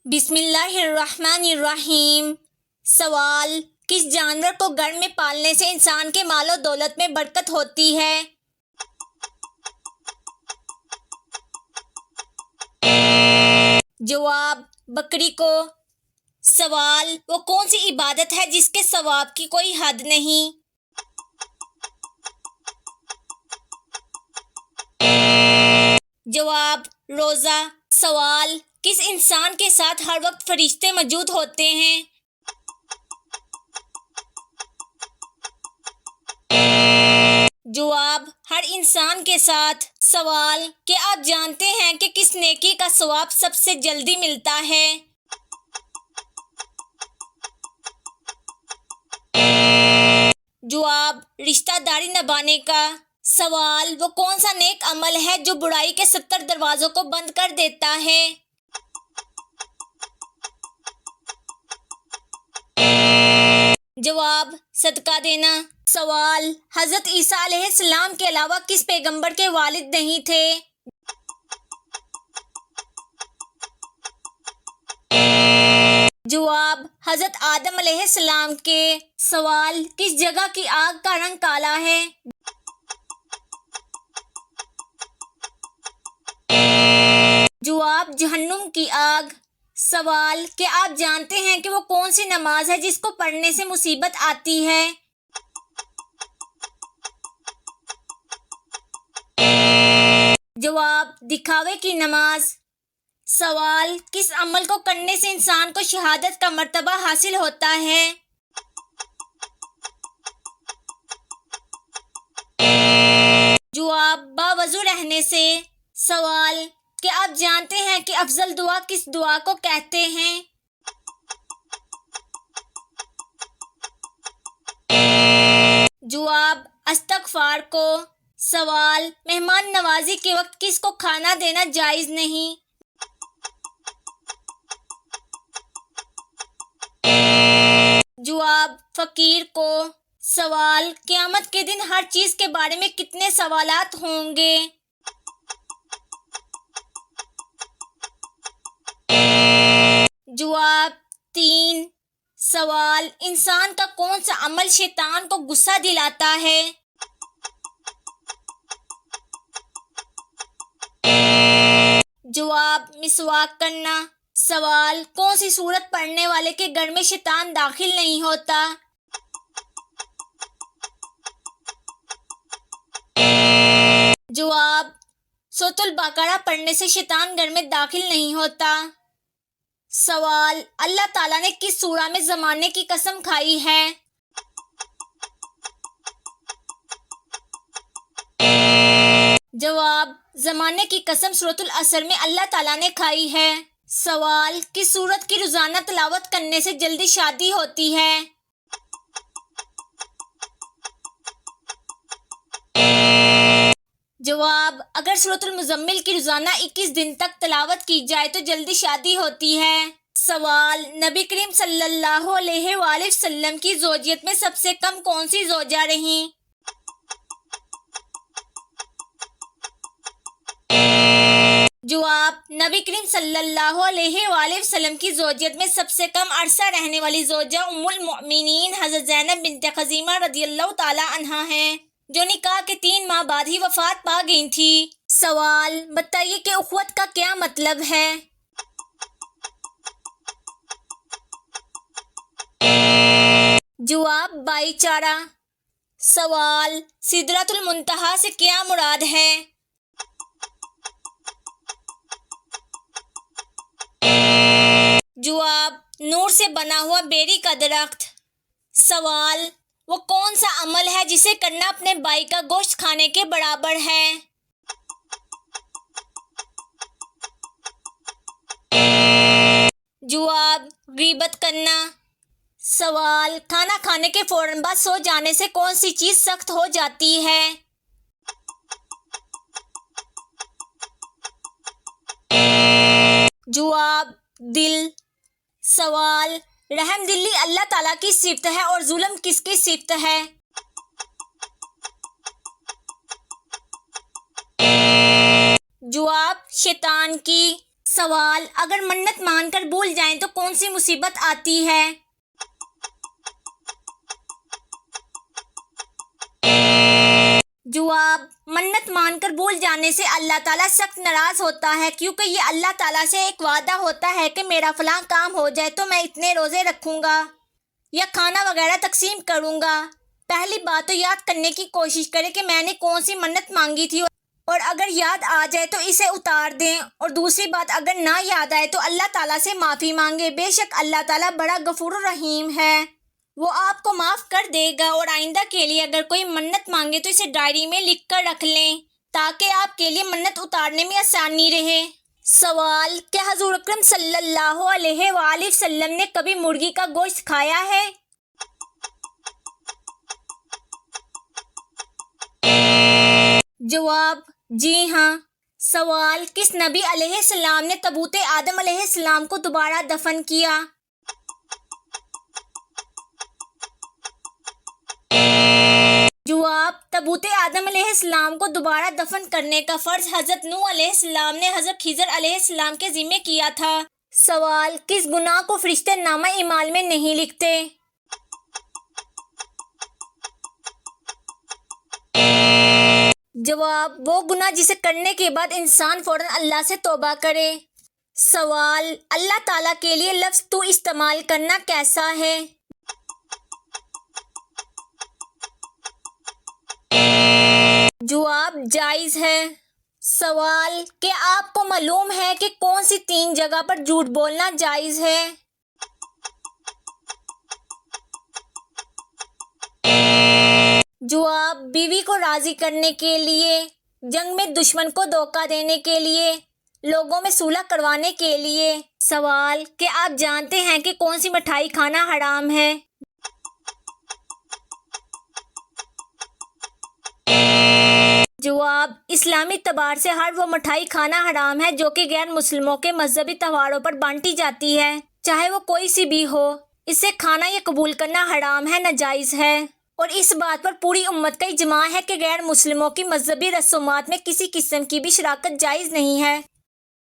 بسم اللہ الرحمن الرحیم۔ سوال: کس جانور کو گھر میں پالنے سے انسان کے مال و دولت میں برکت ہوتی ہے؟ جواب: بکری کو۔ سوال: وہ کون سی عبادت ہے جس کے ثواب کی کوئی حد نہیں؟ جواب: روزہ۔ سوال: کس انسان کے ساتھ ہر وقت فرشتے موجود ہوتے ہیں؟ جواب: ہر انسان کے ساتھ۔ سوال: کیا آپ جانتے ہیں کہ کس نیکی کا ثواب سب سے جلدی ملتا ہے؟ جواب: رشتہ داری نبھانے کا۔ سوال: وہ کون سا نیک عمل ہے جو برائی کے 70 دروازوں کو بند کر دیتا ہے؟ جواب: صدقہ دینا۔ سوال: حضرت عیسیٰ علیہ السلام کے علاوہ کس پیغمبر کے والد نہیں تھے؟ جواب: حضرت آدم علیہ السلام کے۔ سوال: کس جگہ کی آگ کا رنگ کالا ہے؟ جواب: جہنم کی آگ۔ سوال: کیا آپ جانتے ہیں کہ وہ کون سی نماز ہے جس کو پڑھنے سے مصیبت آتی ہے؟ جواب: دکھاوے کی نماز۔ سوال: کس عمل کو کرنے سے انسان کو شہادت کا مرتبہ حاصل ہوتا ہے؟ جواب: باوضو رہنے سے۔ سوال: کیا آپ جانتے ہیں کہ افضل دعا کس دعا کو کہتے ہیں؟ جواب: استغفار کو۔ سوال: مہمان نوازی کے وقت کس کو کھانا دینا جائز نہیں؟ جواب: فقیر کو۔ سوال: قیامت کے دن ہر چیز کے بارے میں کتنے سوالات ہوں گے؟ جواب: 3۔ سوال: انسان کا کون سا عمل شیطان کو غصہ دلاتا ہے؟ جواب: مسواک کرنا۔ سوال: کون سی سورت پڑھنے والے کے گھر میں شیطان داخل نہیں ہوتا؟ جواب: سورۃ البقرہ پڑھنے سے شیطان گھر میں داخل نہیں ہوتا۔ سوال: اللہ تعالیٰ نے کس سورہ میں زمانے کی قسم کھائی ہے؟ جواب: زمانے کی قسم سورۃ العصر میں اللہ تعالیٰ نے کھائی ہے۔ سوال: کس سورت کی روزانہ تلاوت کرنے سے جلدی شادی ہوتی ہے؟ جواب: اگر سورۃ المزمل کی روزانہ 21 دن تک تلاوت کی جائے تو جلدی شادی ہوتی ہے۔ سوال: نبی کریم صلی اللہ علیہ وآلہ وسلم کی زوجیت میں سب سے کم کون سی زوجہ رہیں؟ جواب: نبی کریم صلی اللہ علیہ وآلہ وسلم کی زوجیت میں سب سے کم عرصہ رہنے والی زوجہ ام المؤمنین حضرت زینب بنت خزیمہ رضی اللہ تعالی عنہا ہیں، جو نکاح کے 3 ماہ بعد ہی وفات پا گئی تھی۔ سوال: بتائیے کہ اخوت کا کیا مطلب ہے؟ جواب: بھائی چارہ۔ سوال: سدرۃ المنتہا سے کیا مراد ہے؟ جواب: نور سے بنا ہوا بیری کا درخت۔ سوال: وہ کون سا عمل ہے جسے کرنا اپنے بھائی کا گوشت کھانے کے برابر ہے؟ جواب: غیبت کرنا۔ سوال: کھانا کھانے کے فوراً بعد سو جانے سے کون سی چیز سخت ہو جاتی ہے؟ جواب: دل۔ سوال: رحم دلی اللہ تعالیٰ کی صفت ہے اور ظلم کس کی صفت ہے؟ جواب: شیطان کی۔ سوال: اگر منت مان کر بھول جائیں تو کون سی مصیبت آتی ہے؟ جواب: منت مان کر بھول جانے سے اللہ تعالیٰ سخت ناراض ہوتا ہے، کیونکہ یہ اللہ تعالیٰ سے ایک وعدہ ہوتا ہے کہ میرا فلاں کام ہو جائے تو میں اتنے روزے رکھوں گا یا کھانا وغیرہ تقسیم کروں گا۔ پہلی بات تو یاد کرنے کی کوشش کریں کہ میں نے کون سی منت مانگی تھی، اور اگر یاد آ جائے تو اسے اتار دیں، اور دوسری بات اگر نہ یاد آئے تو اللہ تعالیٰ سے معافی مانگے۔ بے شک اللہ تعالیٰ بڑا غفور الرحیم ہے، وہ آپ کو معاف کر دے گا۔ اور آئندہ کے لیے اگر کوئی منت مانگے تو اسے ڈائری میں لکھ کر رکھ لیں تاکہ آپ کے لیے منت اتارنے میں آسانی رہے۔ سوال: کیا حضور اکرم صلی اللہ علیہ وآلہ وسلم نے کبھی مرغی کا گوشت کھایا ہے؟ جواب: جی ہاں۔ سوال: کس نبی علیہ السلام نے تابوت آدم علیہ السلام کو دوبارہ دفن کیا؟ جواب: تابوت آدم علیہ السلام کو دوبارہ دفن کرنے کا فرض حضرت نوح علیہ السلام نے حضرت خضر علیہ السلام کے ذمہ کیا تھا۔ سوال: کس گناہ کو فرشتے نامہ اعمال میں نہیں لکھتے؟ جواب: وہ گناہ جسے کرنے کے بعد انسان فوراً اللہ سے توبہ کرے۔ سوال: اللہ تعالیٰ کے لیے لفظ تو استعمال کرنا کیسا ہے؟ جواب: جائز ہے۔ سوال: کیا آپ کو معلوم ہے کہ کون سی 3 جگہ پر جھوٹ بولنا جائز ہے؟ جواب: بیوی کو راضی کرنے کے لیے، جنگ میں دشمن کو دھوکہ دینے کے لیے، لوگوں میں صلح کروانے کے لیے۔ سوال: کیا آپ جانتے ہیں کہ کون سی مٹھائی کھانا حرام ہے؟ جواب: اسلامی اعتبار سے ہر وہ مٹھائی کھانا حرام ہے جو کہ غیر مسلموں کے مذہبی تہواروں پر بانٹی جاتی ہے، چاہے وہ کوئی سی بھی ہو۔ اسے کھانا یا قبول کرنا حرام ہے، ناجائز ہے، اور اس بات پر پوری امت کا اجماع ہے کہ غیر مسلموں کی مذہبی رسومات میں کسی قسم کی بھی شراکت جائز نہیں ہے۔